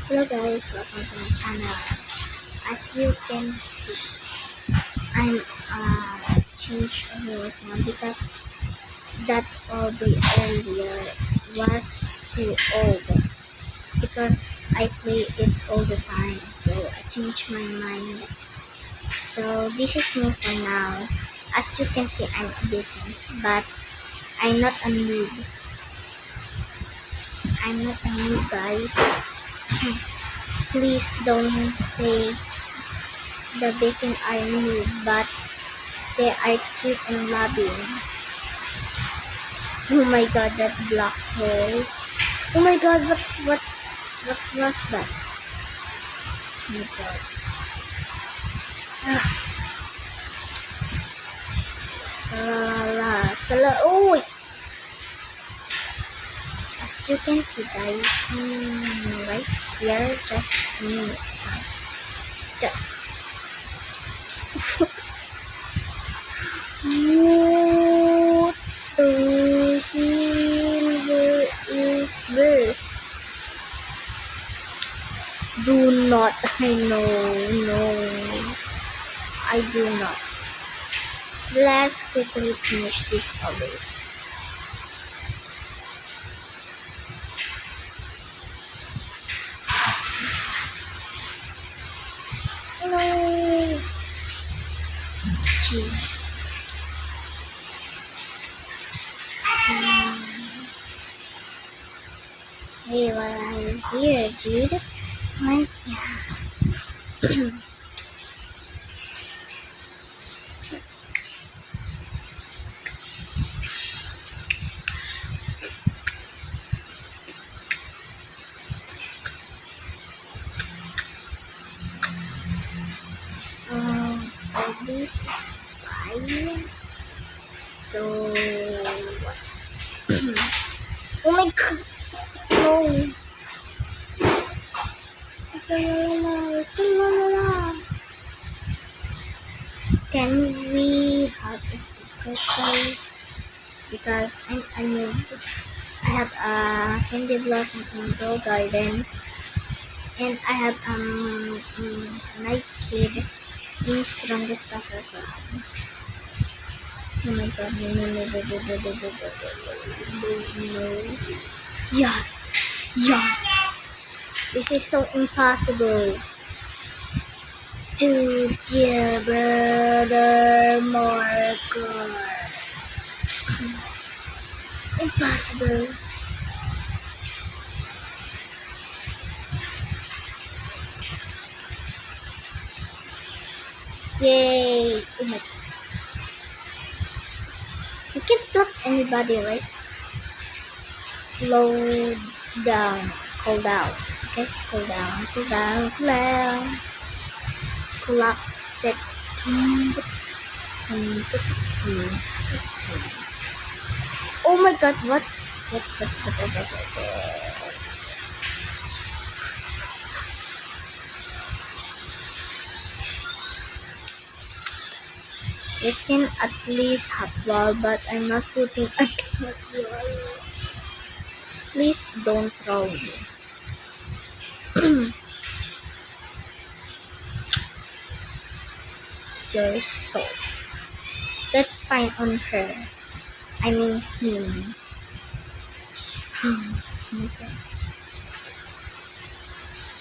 Hello guys, welcome to my channel. As you can see, I'm changed right now because that OB earlier was too old because I play it all the time, so I changed my mind. So this is me for now. As you can see, I'm a beacon, but I'm not a noob. I'm not a noob, guys. Please don't say the bacon are new, but they are cute and loving. Oh my god, that black hole. Oh my god, what was that? Oh my god. Ah, oh, as you can see guys, right here, just me. What the hell is this? Do not, I know, no, I do not. Let's quickly finish this away. No. Jeez. Hey, while I'm here, dude. My yeah. So this is fine. So what? Oh my god. No. Can we have a secret place? Because I'm a noob. I have a candy blossom in Grow Garden, and I have night kid in strongest battle club. Oh my god, no. Yes, yes. This is so impossible. Together, more good. Impossible. Yay. Oh my god. You can stop anybody, right? Slow down. Cool down. Okay? Cool down. Cool down. Cool down. Collapse it. Oh my god, what? What? You can at least hot wall, but I'm not putting a hot wall. Please don't throw me. Your sauce. That's fine on her. I mean him.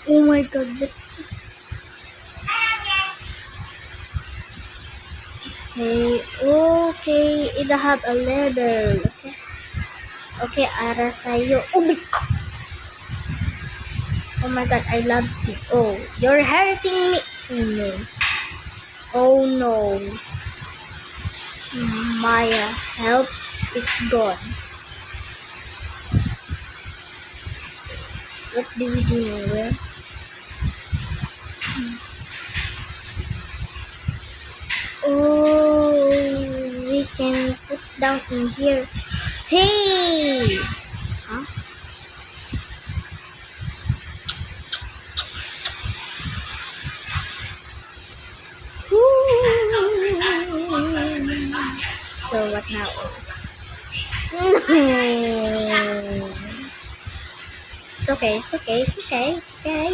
Oh my god. Okay, it have a level. Okay, ara sa'yo. Oh my god, I love you. Oh, you're hurting me. Oh no. My health is gone. What do we do now? Oh, we can put down in here. Hey! Huh? So what now? It's okay, it's okay, it's okay, it's okay.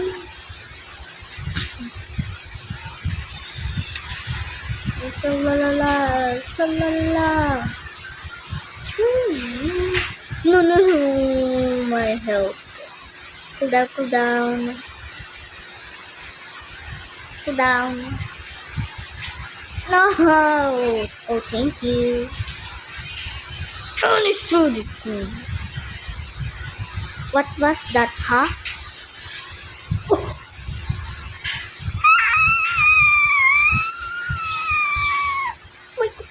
So la la la, so la la la. No, no, no, my health. Cool down, cool down. Cool down. No! Oh, thank you. Understood. What was that, huh? Oh. My God.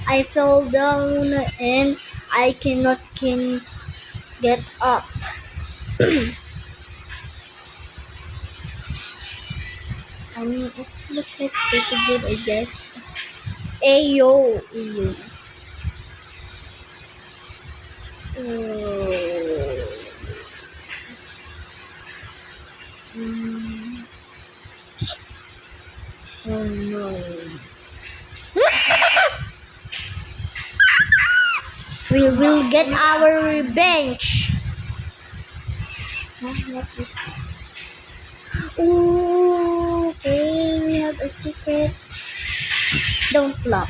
I fell down and I cannot get up. I mean, it's looks like pretty good, I guess. Ayo, ayo. Oh no. We will get our revenge. What is this? Ooh, okay, we have a secret. Don't laugh.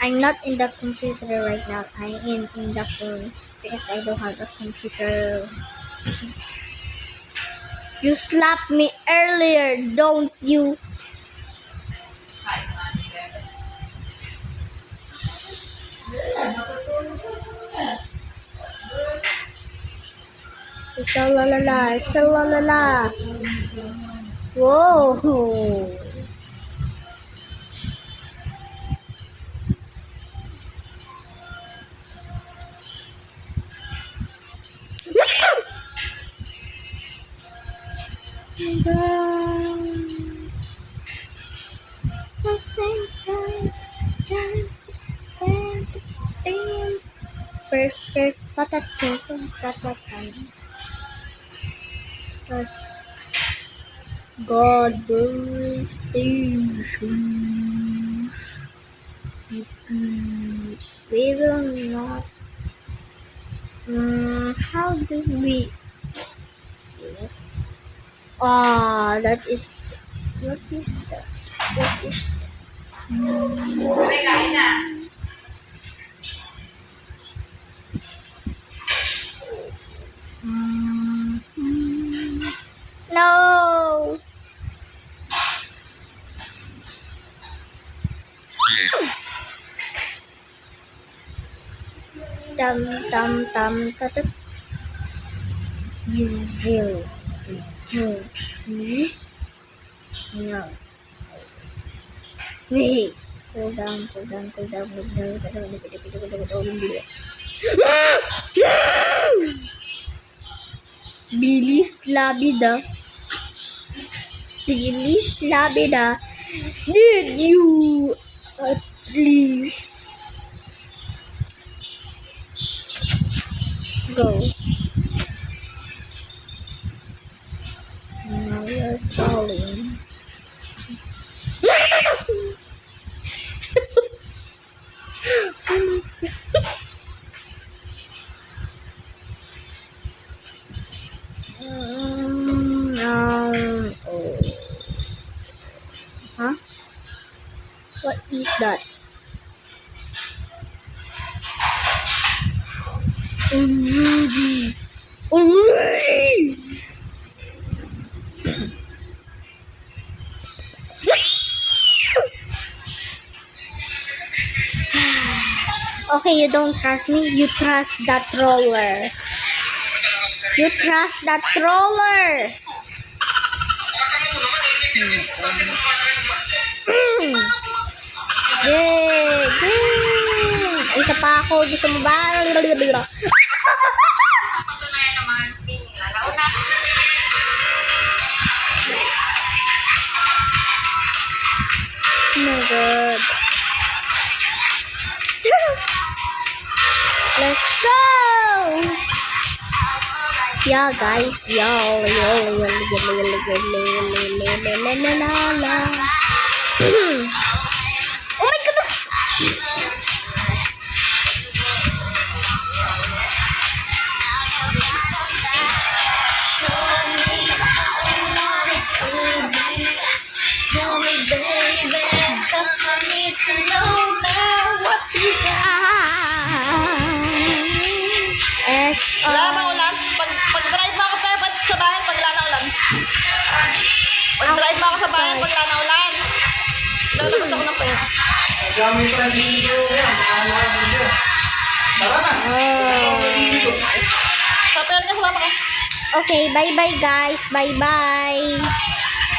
I'm not in the computer right now. I'm in the phone because I don't have a computer. You slapped me earlier, don't you? Salalala, salalala. Whoa. Perfect. Not that person. Not that time. Because God bless station. We will not. How do we? Ah, that is. What is that? What is no? Dum dum dum da da. You will. No. Wait. Cool down, cool down, cool down, cool down, cool down, Bilis labida. Bilis labida. Did you at least go? Now you're calling. Oh. Huh? What is that? Okay, you don't trust me. You trust that troller. You trust that troller. Yay! Yay! Isa pa ako. Gusto mo ba? Oh my god. Let's go! Yeah, guys. Yo. Oh my god! Tell me, baby, 'cause I need to know now what you got. Wala bang ulan? Pag-drive mo ako, Pepe, sa bayan, pagla na ulan. Pag-drive mo ako sa bayan, pagla na ulan. Lalabas ako ng pera. Gamit pa ng video yan. Tara na. Sa pera ka, sumama ka. Okay, bye-bye guys. Bye-bye.